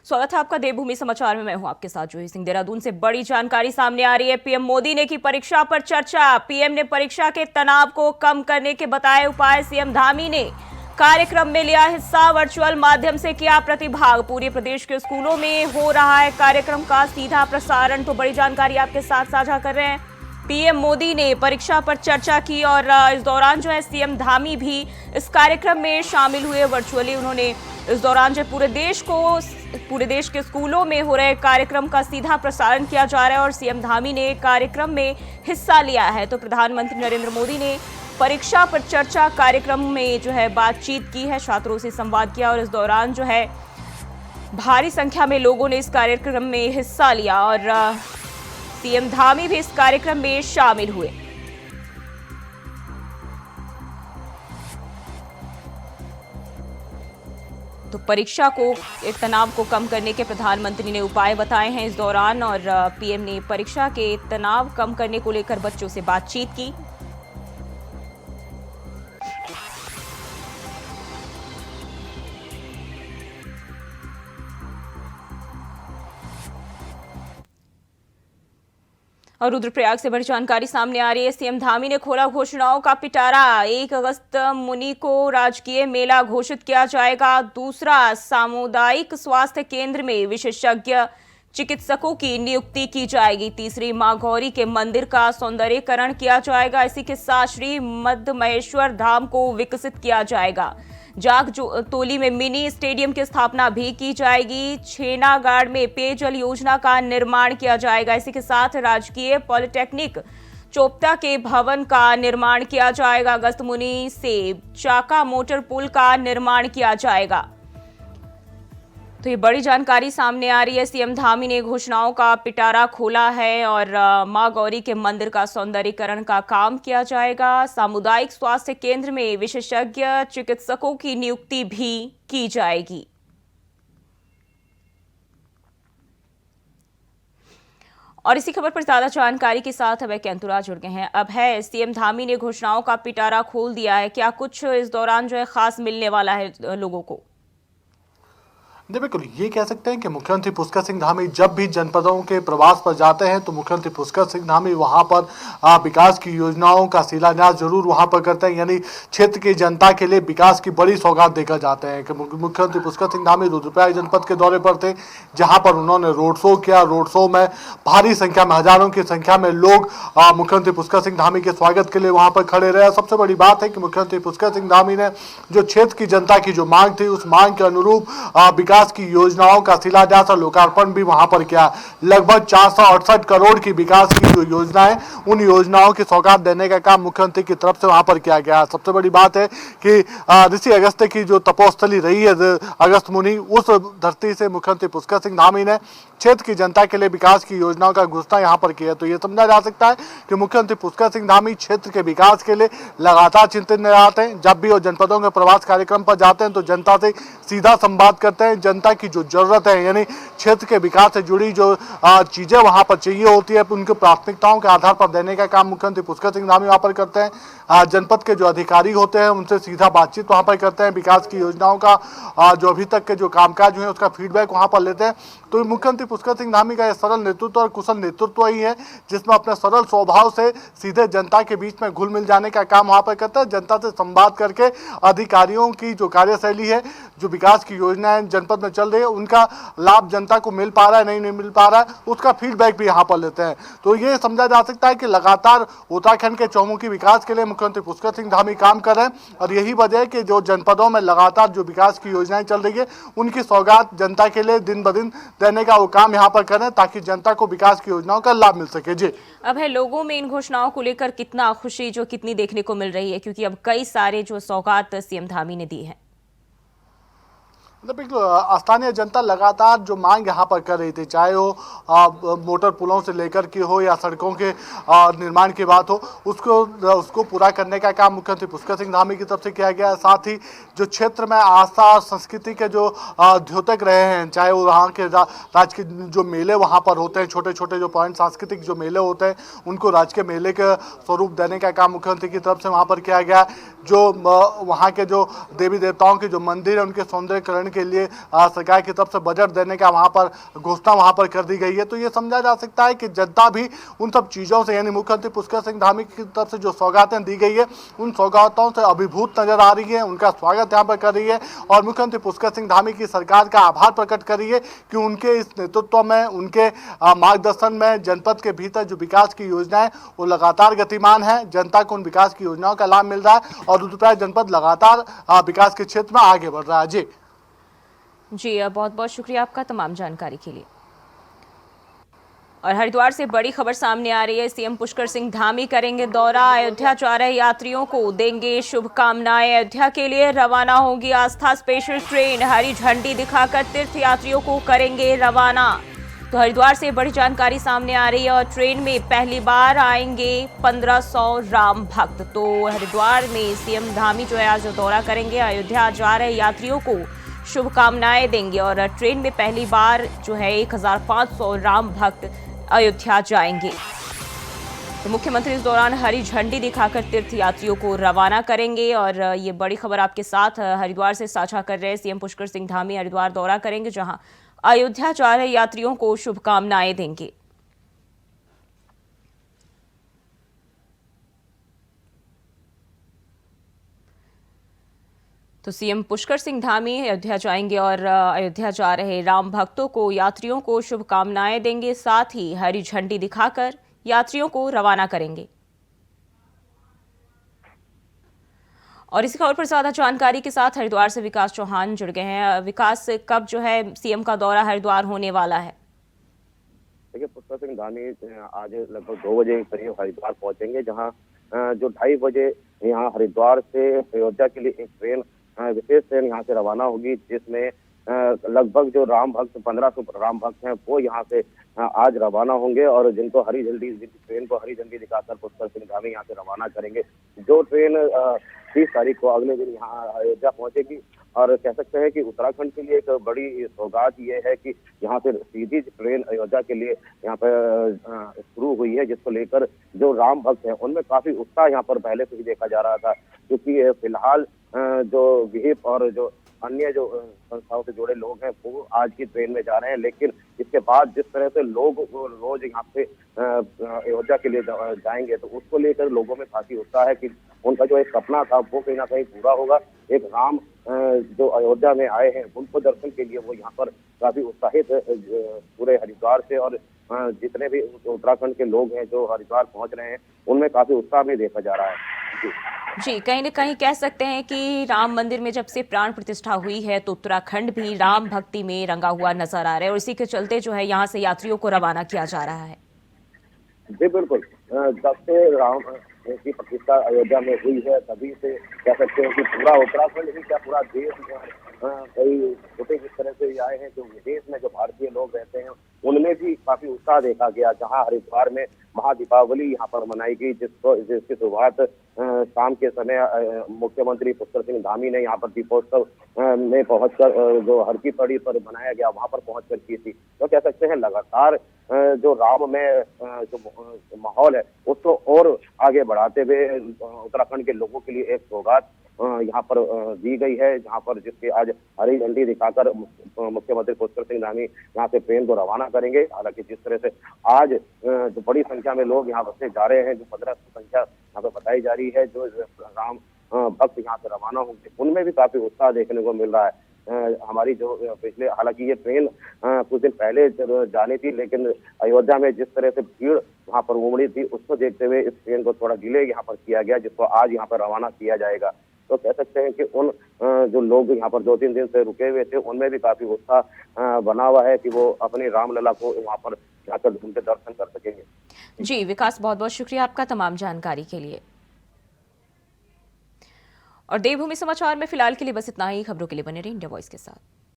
स्वागत है आपका देवभूमि समाचार में। मैं हूं आपके साथ जूही सिंह। देहरादून से बड़ी जानकारी सामने आ रही है। पीएम मोदी ने की परीक्षा पर चर्चा। पीएम ने परीक्षा के तनाव को कम करने के बताए उपाय। सीएम धामी ने कार्यक्रम में लिया हिस्सा, वर्चुअल माध्यम से किया प्रतिभाग। पूरे प्रदेश के स्कूलों में हो रहा है कार्यक्रम का सीधा प्रसारण। तो बड़ी जानकारी आपके साथ साझा कर रहे हैं। पीएम मोदी ने परीक्षा पर चर्चा की और इस दौरान जो है सीएम धामी भी इस कार्यक्रम में शामिल हुए वर्चुअली। उन्होंने इस दौरान जो पूरे देश के स्कूलों में हो रहे कार्यक्रम का सीधा प्रसारण किया जा रहा है और सीएम धामी ने कार्यक्रम में हिस्सा लिया है। तो प्रधानमंत्री नरेंद्र मोदी ने परीक्षा पर चर्चा कार्यक्रम में जो है बातचीत की है, छात्रों से संवाद किया और इस दौरान जो है भारी संख्या में लोगों ने इस कार्यक्रम में हिस्सा लिया और सीएम धामी भी इस कार्यक्रम में शामिल हुए। तो परीक्षा को तनाव को कम करने के प्रधानमंत्री ने उपाय बताए हैं इस दौरान और पीएम ने परीक्षा के तनाव कम करने को लेकर बच्चों से बातचीत की। और रुद्रप्रयाग से बड़ी जानकारी सामने आ रही है। सीएम धामी ने खोला घोषणाओं का पिटारा। 1 अगस्त मुनि को राजकीय मेला घोषित किया जाएगा। दूसरा, सामुदायिक स्वास्थ्य केंद्र में विशेषज्ञ चिकित्सकों की नियुक्ति की जाएगी। तीसरी, मां गौरी के मंदिर का सौंदर्यीकरण किया जाएगा। इसी के साथ श्री मद्दमहेश्वर धाम को विकसित किया जाएगा। जाग तोली में मिनी स्टेडियम की स्थापना भी की जाएगी। छेनागाड़ में पेयजल योजना का निर्माण किया जाएगा। इसी के साथ राजकीय पॉलिटेक्निक चोपता के भवन का निर्माण किया जाएगा। अगस्त मुनि से चाका मोटर पुल का निर्माण किया जाएगा। तो ये बड़ी जानकारी सामने आ रही है। सीएम धामी ने घोषणाओं का पिटारा खोला है और मां गौरी के मंदिर का सौंदर्यीकरण का काम किया जाएगा। सामुदायिक स्वास्थ्य केंद्र में विशेषज्ञ चिकित्सकों की नियुक्ति भी की जाएगी। और इसी खबर पर ज्यादा जानकारी के साथ अब कैंतुरा जुड़ गए हैं। अब है सीएम धामी ने घोषणाओं का पिटारा खोल दिया है, क्या कुछ इस दौरान जो है खास मिलने वाला है लोगों को? जी बिल्कुल, ये कह सकते हैं कि मुख्यमंत्री पुष्कर सिंह धामी जब भी जनपदों के प्रवास पर जाते हैं तो मुख्यमंत्री पुष्कर सिंह धामी वहां पर विकास की योजनाओं का शिलान्यास जरूर वहां पर करते हैं। यानी क्षेत्र की जनता के लिए विकास की बड़ी सौगात देकर जाते हैं कि मुख्यमंत्री पुष्कर सिंह धामी रुद्रप्रयाग जनपद के दौरे पर थे, जहां पर उन्होंने रोड शो किया। रोड शो में भारी संख्या में, हजारों की संख्या में लोग मुख्यमंत्री पुष्कर सिंह धामी के स्वागत के लिए वहां पर खड़े रहे। सबसे बड़ी बात है कि मुख्यमंत्री पुष्कर सिंह धामी ने जो क्षेत्र की जनता की जो मांग थी, उस मांग के अनुरूप विकास की योजनाओं का शिलान्यास और लोकार्पण भी वहां पर किया। लगभग 468 करोड़ की विकास की जो योजनाएं, उन योजनाओं की सौगात देने का काम मुख्यमंत्री की तरफ से वहां पर किया गया। सबसे बड़ी बात है कि ऋषि अगस्त की जो तपोस्थली रही है अगस्त मुनि, उस धरती से मुख्यमंत्री पुष्कर सिंह धामी ने क्षेत्र की जनता के लिए विकास की योजनाओं का घोषणा यहां पर किया। तो ये समझा जा सकता है कि मुख्यमंत्री पुष्कर सिंह धामी क्षेत्र के विकास के लिए लगातार चिंतित नजर आते हैं। जब भी वो जनपदों के प्रवास कार्यक्रम पर जाते हैं तो जनता से सीधा संवाद करते हैं। जनता की जो जरूरत है, यानी क्षेत्र के विकास से जुड़ी जो चीजें वहां पर चाहिए होती है, उनकी प्राथमिकताओं के आधार पर देने का काम मुख्यमंत्री पुष्कर सिंह धामी वहां पर करते हैं। जनपद के जो अधिकारी होते हैं उनसे सीधा बातचीत वहां पर करते हैं। विकास की योजनाओं का जो अभी तक के जो कामकाज हुए हैं उसका फीडबैक वहां पर लेते हैं। तो मुख्यमंत्री पुष्कर सिंह धामी का यह सरल नेतृत्व और कुशल नेतृत्व ही है, जिसमें अपने सरल स्वभाव से सीधे जनता के बीच में घुल मिल जाने का काम वहां पर करता है। जनता से संवाद करके अधिकारियों की जो कार्यशैली है, जो विकास की योजनाएं जनपद में चल रही है, उनका लाभ जनता को मिल पा रहा है नहीं मिल पा रहा है, उसका फीडबैक भी यहाँ पर लेते हैं। तो ये समझा जा सकता है कि लगातार उत्तराखंड के चौमुखी विकास के लिए मुख्यमंत्री पुष्कर सिंह धामी काम कर रहे हैं और यही वजह है कि जो जनपदों में लगातार जो विकास की योजनाएं चल रही है, उनकी सौगात जनता के लिए दिन ब दिन देने का वो काम यहाँ पर करें ताकि जनता को विकास की योजनाओं का लाभ मिल सके। जी, अब है लोगों में इन घोषणाओं को लेकर कितना खुशी जो कितनी देखने को मिल रही है, क्योंकि अब कई सारे जो सौगात सीएम धामी ने दी है। स्थानीय जनता लगातार जो मांग यहाँ पर कर रही थी, चाहे वो मोटर पुलों से लेकर के हो या सड़कों के निर्माण की बात हो, उसको पूरा करने का काम मुख्यमंत्री पुष्कर सिंह धामी की तरफ से किया गया है। साथ ही जो क्षेत्र में आस्था और संस्कृति के जो द्योतक रहे हैं, चाहे वो वहाँ के राज्य के जो मेले वहाँ पर होते हैं, छोटे छोटे जो पॉइंट सांस्कृतिक जो मेले होते हैं, उनको राज्य के मेले के स्वरूप देने का काम मुख्यमंत्री की तरफ से वहाँ पर किया गया। जो वहाँ के जो देवी देवताओं के जो मंदिर है, उनके सौंदर्यकरण के लिए सरकार की तरफ से बजट देने का वहां पर घोषणा वहां पर कर दी गई है। तो ये समझा जा सकता है कि जनता भी उन सब चीजों से, यानी मुख्यमंत्री पुष्कर सिंह धामी की तरफ से जो सौगातें दी गई है उन सौगातों से अभिभूत नजर आ रही है, उनका स्वागत यहाँ पर कर रही है और मुख्यमंत्री पुष्कर सिंह धामी की सरकार का आभार प्रकट कर रही है कि उनके इस नेतृत्व में, उनके मार्गदर्शन में जनपद के भीतर जो विकास की योजनाएं वो लगातार गतिमान है। जनता को उन विकास की योजनाओं का लाभ मिल रहा है और रुद्रप्रयाग जनपद लगातार विकास के क्षेत्र में आगे बढ़ रहा है। जी बहुत बहुत शुक्रिया आपका तमाम जानकारी के लिए। और हरिद्वार से बड़ी खबर सामने आ रही है। सीएम पुष्कर सिंह धामी करेंगे दौरा, अयोध्या जा रहे यात्रियों को देंगे शुभकामनाएं। अयोध्या के लिए रवाना होगी आस्था स्पेशल ट्रेन, हरी झंडी दिखाकर तीर्थ यात्रियों को करेंगे रवाना। तो हरिद्वार से बड़ी जानकारी सामने आ रही है और ट्रेन में पहली बार आएंगे 1500 राम भक्त। तो हरिद्वार में सीएम धामी जो है आज दौरा करेंगे, अयोध्या जा रहे यात्रियों को शुभकामनाएं देंगे और ट्रेन में पहली बार जो है 1500 राम भक्त अयोध्या जाएंगे। तो मुख्यमंत्री इस दौरान हरी झंडी दिखाकर तीर्थ यात्रियों को रवाना करेंगे और ये बड़ी खबर आपके साथ हरिद्वार से साझा कर रहे हैं। सीएम पुष्कर सिंह धामी हरिद्वार दौरा करेंगे, जहां अयोध्या जा रहे यात्रियों को शुभकामनाएं देंगे। तो सीएम पुष्कर सिंह धामी अयोध्या जाएंगे और अयोध्या जा रहे राम भक्तों को, यात्रियों को शुभकामनाएं देंगे, साथ ही हरी झंडी दिखाकर यात्रियों को रवाना करेंगे। और इसी खबर पर ज्यादा जानकारी के साथ हरिद्वार से विकास चौहान जुड़ गए हैं। विकास, कब जो है सीएम का दौरा हरिद्वार होने वाला है? देखिए, पुष्कर सिंह धामी आज लगभग 2 बजे करीब हरिद्वार पहुंचेंगे, जहां जो 2:30 बजे यहाँ हरिद्वार से अयोध्या के लिए एक ट्रेन, विशेष ट्रेन यहाँ से रवाना होगी, जिसमें लगभग जो राम भक्त 1500 राम भक्त हैं वो यहाँ से आज रवाना होंगे और जिनको हरी झंडी, ट्रेन को हरी झंडी दिखाकर पुष्कर सिंह धामी यहाँ से रवाना करेंगे। जो ट्रेन 30 तारीख को अगले दिन यहाँ अयोध्या पहुंचेगी और कह सकते हैं कि उत्तराखंड के लिए एक बड़ी सौगात ये है कि यहाँ से सीधी ट्रेन अयोध्या के लिए यहाँ पर शुरू हुई है, जिसको लेकर जो राम भक्त हैं उनमें काफी उत्साह यहाँ पर पहले से ही देखा जा रहा था, क्योंकि फिलहाल जो विहिप और जो अन्य जो संस्थाओं से जुड़े लोग हैं वो आज की ट्रेन में जा रहे हैं, लेकिन इसके बाद जिस तरह से लोग रोज यहाँ पे अयोध्या के लिए जाएंगे तो उसको लेकर लोगों में काफी उत्साह है कि उनका जो एक सपना था वो कहीं ना कहीं पूरा होगा। एक राम जो अयोध्या में आए हैं उनको दर्शन के लिए वो यहाँ पर काफी उत्साहित पूरे हरिद्वार से, और जितने भी उत्तराखंड के लोग हैं जो हरिद्वार पहुंच रहे हैं उनमें काफी उत्साह भी देखा जा रहा है। जी, कहीं न कहीं कह सकते हैं कि राम मंदिर में जब से प्राण प्रतिष्ठा हुई है तो उत्तराखंड भी राम भक्ति में रंगा हुआ नजर आ रहा है और इसी के चलते जो है यहाँ से यात्रियों को रवाना किया जा रहा है। जी बिल्कुल, जब से राम की प्रतिष्ठा अयोध्या में हुई है तभी से कह सकते हैं कि पूरा उत्तराखंड ही क्या पूरा देश कई छोटे जिस तरह से आए हैं, जो विदेश में जो भारतीय लोग रहते हैं उनमें भी काफी उत्साह देखा गया। जहां हरिद्वार में महादीपावली यहाँ पर मनाई गई, जिसकी शुरुआत शाम के समय मुख्यमंत्री पुष्कर सिंह धामी ने यहाँ पर दीपोत्सव में पहुंचकर जो हर की पड़ी पर मनाया गया वहां पर पहुंचकर की थी। तो कह सकते हैं लगातार जो राम में जो माहौल है उसको और आगे बढ़ाते हुए उत्तराखंड के लोगों के लिए एक सौगात यहाँ पर दी गई है, जहाँ पर जिसके आज हरी झंडी दिखाकर मुख्यमंत्री पुष्कर सिंह धामी यहाँ से ट्रेन को रवाना करेंगे। हालांकि जिस तरह से आज जो बड़ी संख्या में लोग यहाँ से जा रहे हैं, जो 1500 संख्या यहाँ पर बताई जा रही है, जो राम भक्त यहाँ से रवाना होंगे उनमें भी काफी उत्साह देखने को मिल रहा है। हमारी जो पिछले, हालांकि ये ट्रेन कुछ दिन पहले जानी थी, लेकिन अयोध्या में जिस तरह से भीड़ वहाँ पर उमड़ी थी उसको देखते हुए इस ट्रेन को थोड़ा डिले यहाँ पर किया गया, जिसको आज यहाँ पर रवाना किया जाएगा। तो कह सकते हैं कि उन जो लोग यहाँ पर 2-3 दिन से रुके हुए थे उनमें भी काफी उत्साह बना हुआ है कि वो अपनी रामलला को वहाँ पर जाकर उनके दर्शन कर सकेंगे। जी विकास, बहुत बहुत शुक्रिया आपका तमाम जानकारी के लिए। और देवभूमि समाचार में फिलहाल के लिए बस इतना ही। खबरों के लिए बने रहिए इंडिया वॉइस के साथ।